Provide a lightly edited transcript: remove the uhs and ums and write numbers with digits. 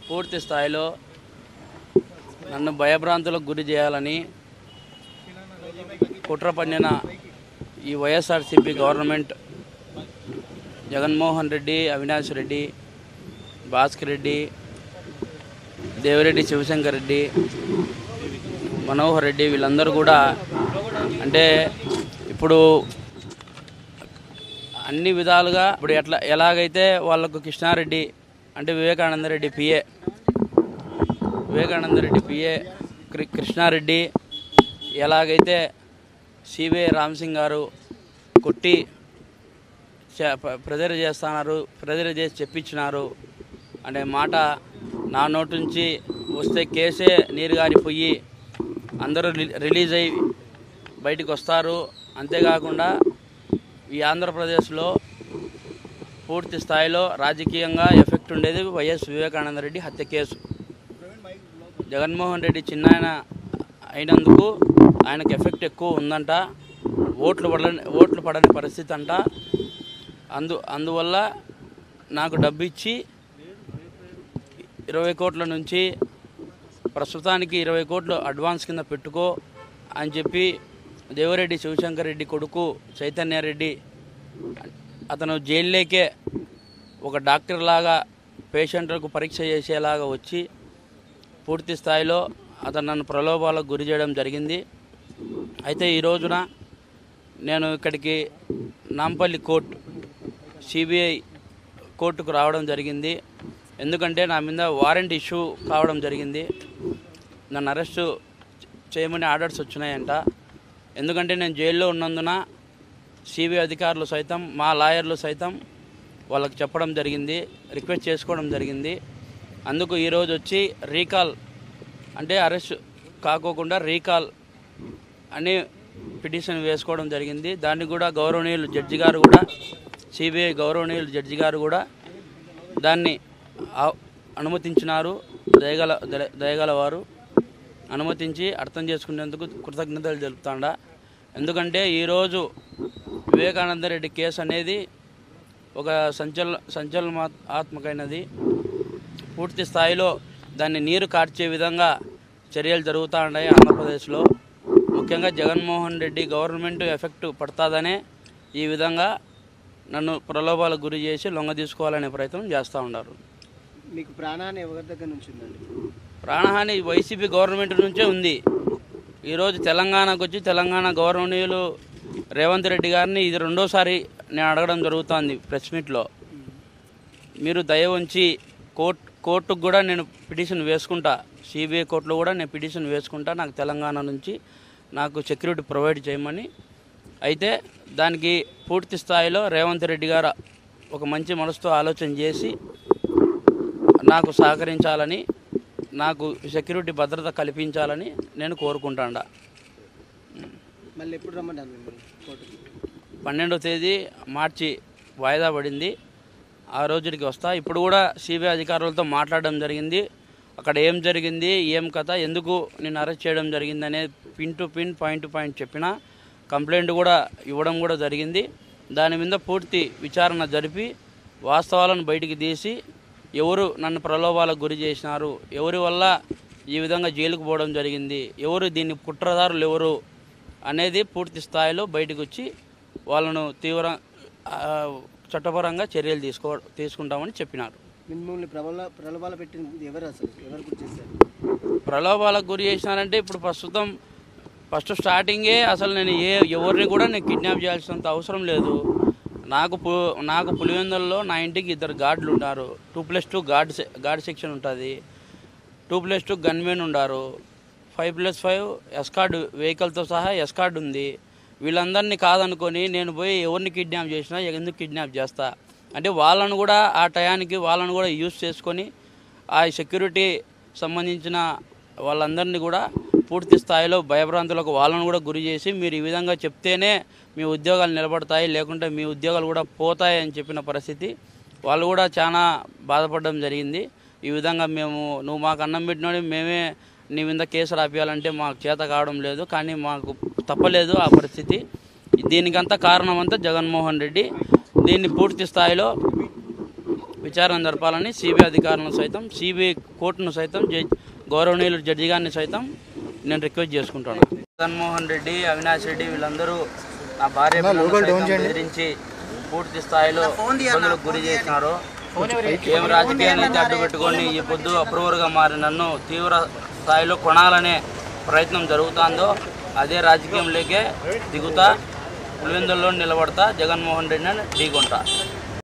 పూర్తి స్థాయిలో నన్ను భయభ్రాంతులకు గురి చేయాలని కుట్ర పన్నిన ఈ వైఎస్ఆర్సీపీ గవర్నమెంట్ జగన్మోహన్ రెడ్డి, అవినాష్ రెడ్డి, భాస్కర్ రెడ్డి, దేవిరెడ్డి శివశంకర్ రెడ్డి, మనోహర్ రెడ్డి వీళ్ళందరూ కూడా అంటే ఇప్పుడు అన్ని విధాలుగా ఇప్పుడు ఎలాగైతే వాళ్ళకు కృష్ణారెడ్డి అంటే వివేకానందరెడ్డి పిఏ కృష్ణారెడ్డి ఎలాగైతే సిబిఐ రామసింగ్ గారు కొట్టి ప్రెజర్ చేసి చెప్పించినారు అనే మాట నా నోటి నుంచి వస్తే కేసే నీరు గారిపోయి అందరూ రిలీజ్ అయ్యి బయటికి వస్తారు. అంతేకాకుండా ఈ ఆంధ్రప్రదేశ్లో పూర్తి స్థాయిలో రాజకీయంగా ఎఫెక్ట్ ఉండేది వైఎస్ వివేకానందరెడ్డి హత్య కేసు. జగన్మోహన్ రెడ్డి చిన్నాయన అయినందుకు ఆయనకు ఎఫెక్ట్ ఎక్కువ ఉందంట, ఓట్లు పడని పరిస్థితి అంట. అందువల్ల నాకు డబ్బు ఇచ్చి 20 కోట్ల నుంచి ప్రస్తుతానికి 20 కోట్లు అడ్వాన్స్ కింద పెట్టుకో అని చెప్పి దేవిరెడ్డి శివశంకర్ రెడ్డి కొడుకు చైతన్యారెడ్డి అతను జైల్లోకే ఒక డాక్టర్ లాగా పేషెంట్లకు పరీక్ష చేసేలాగా వచ్చి పూర్తి స్థాయిలో అతను నన్ను ప్రలోభాలకు గురి చేయడం జరిగింది. అయితే ఈ రోజున నేను ఇక్కడికి నాంపల్లి కోర్టు సిబిఐ కోర్టుకు రావడం జరిగింది. ఎందుకంటే నా మీద వారెంట్ ఇష్యూ కావడం జరిగింది. నన్ను అరెస్టు చేయమని ఆర్డర్స్ వచ్చినాయంట. ఎందుకంటే నేను జైల్లో ఉన్నందున సిబిఐ అధికారులు సైతం మా లాయర్లు సైతం వాళ్ళకి చెప్పడం జరిగింది, రిక్వెస్ట్ చేసుకోవడం జరిగింది. అందుకు ఈరోజు వచ్చి రీకాల్ అంటే అరెస్ట్ కాకోకుండా రీకాల్ అని పిటిషన్ వేసుకోవడం జరిగింది. దాన్ని కూడా గౌరవనీయులు జడ్జి గారు కూడా సిబిఐ గౌరవనీయులు జడ్జి గారు కూడా దాన్ని అనుమతించినారు. దయగల వారు అనుమతించి అర్థం చేసుకునేందుకు కృతజ్ఞతలు తెలుపుతాండా. ఎందుకంటే ఈరోజు వివేకానందరెడ్డి కేసు అనేది ఒక సంచలనాత్మకమైనది. పూర్తి స్థాయిలో దాన్ని నీరు కార్చే విధంగా చర్యలు జరుగుతూ ఉన్నాయి ఆంధ్రప్రదేశ్లో. ముఖ్యంగా జగన్మోహన్ రెడ్డి గవర్నమెంట్ ఎఫెక్ట్ పడుతుందనే ఈ విధంగా నన్ను ప్రలోభాలకు గురి చేసి లొంగ తీసుకోవాలనే ప్రయత్నం చేస్తూ ఉన్నారు. మీకు ప్రాణహాని ఎవరి దగ్గర నుంచి ఉందండి? ప్రాణహాని వైసీపీ గవర్నమెంట్ నుంచే ఉంది. ఈరోజు తెలంగాణకు వచ్చి తెలంగాణ గవర్ననీయులు రేవంత్ రెడ్డి గారిని ఇది రెండోసారి నేను అడగడం జరుగుతుంది ప్రెస్ మీట్లో. మీరు దయ ఉంచి కోర్టుకు కూడా నేను పిటిషన్ వేసుకుంటా, సిబిఐ కోర్టులో కూడా నేను పిటిషన్ వేసుకుంటా, నాకు తెలంగాణ నుంచి నాకు సెక్యూరిటీ ప్రొవైడ్ చేయమని. అయితే దానికి పూర్తి స్థాయిలో రేవంత్ రెడ్డి గారు ఒక మంచి మనసుతో ఆలోచన చేసి నాకు సహకరించాలని, నాకు సెక్యూరిటీ భద్రత కల్పించాలని నేను కోరుకుంటాను. మళ్ళీ ఎప్పుడు రమ్మంటాను? 12వ తేదీ మార్చి వాయిదా పడింది. ఆ రోజుకి వస్తా. ఇప్పుడు కూడా సిబిఐ అధికారులతో మాట్లాడడం జరిగింది. అక్కడ ఏం జరిగింది, ఏం కథ, ఎందుకు నేను అరెస్ట్ చేయడం జరిగింది అనేది pin to pin, point to point చెప్పిన. కంప్లైంట్ కూడా ఇవ్వడం కూడా జరిగింది. దాని మీద పూర్తి విచారణ జరిపి వాస్తవాలను బయటికి తీసి ఎవరు నన్ను ప్రలోభాలకు గురి చేసినారు, ఎవరి వల్ల ఈ విధంగా జైలుకు పోవడం జరిగింది, ఎవరు దీన్ని కుట్రదారులు ఎవరు అనేది పూర్తి స్థాయిలో బయటకు వచ్చి వాళ్ళను చట్టపరంగా చర్యలు తీసుకుంటామని చెప్పినారు. మిమ్మల్ని ప్రలోభాలు పెట్టింది ఎవరు? అసలు ఎవరు గురి చేశారు? ప్రలోభాలకు గురి చేసినారంటే ఇప్పుడు ఫస్ట్ స్టార్టింగే అసలు నేను ఎవరిని కూడా నేను కిడ్నాప్ చేయాల్సినంత అవసరం లేదు. నాకు పులివెందులలో నా ఇంటికి 2 గార్డులు ఉన్నారు. 2+2 గార్డ్ సెక్షన్ ఉంటుంది. 2+2 గన్మెన్ ఉన్నారు. 5+5 ఎస్కార్డ్ వెహికల్తో సహా ఎస్కార్డ్ ఉంది. వీళ్ళందరినీ కాదనుకొని నేను పోయి ఎవరిని కిడ్నాప్ చేసినా ఎందుకు కిడ్నాప్ చేస్తా అంటే వాళ్ళను కూడా ఆ టయానికి వాళ్ళను కూడా యూజ్ చేసుకొని ఆ సెక్యూరిటీ సంబంధించిన వాళ్ళందరినీ కూడా పూర్తి స్థాయిలో భయభ్రాంతులకు వాళ్ళను కూడా గురి చేసి మీరు ఈ విధంగా చెప్తేనే మీ ఉద్యోగాలు నిలబడతాయి, లేకుంటే మీ ఉద్యోగాలు కూడా పోతాయి అని చెప్పిన పరిస్థితి. వాళ్ళు కూడా చాలా బాధపడడం జరిగింది. ఈ విధంగా నువ్వు మాకు అన్నం పెట్టినోడి మేమే నీ మీద కేసు రాపియాలంటే మాకు చేత కావడం లేదు, కానీ మాకు తప్పలేదు ఆ పరిస్థితి. దీనికంతా కారణం అంతా జగన్మోహన్ రెడ్డి. దీన్ని పూర్తి స్థాయిలో విచారణ జరపాలని సిబిఐ అధికారులను సైతం సిబిఐ కోర్టును సైతం గౌరవనీయులు జడ్జి గారిని సైతం నేను రిక్వెస్ట్ చేసుకుంటాను. జగన్మోహన్ రెడ్డి, అవినాష్ రెడ్డి వీళ్ళందరూ నా భార్య బెదిరించి పూర్తి స్థాయిలో ఇబ్బందులకు గురి చేసినారు. ఏం రాజకీయాన్ని అయితే అడ్డు పెట్టుకొని ఈ పొద్దు అప్రూవర్గా మారి నన్ను తీవ్ర స్థాయిలో కొనాలనే ప్రయత్నం జరుగుతుందో అదే రాజకీయంలోకే దిగుతా, పులివెందుల్లో నిలబడతా, జగన్మోహన్ రెడ్డిని ఢీకొంటా.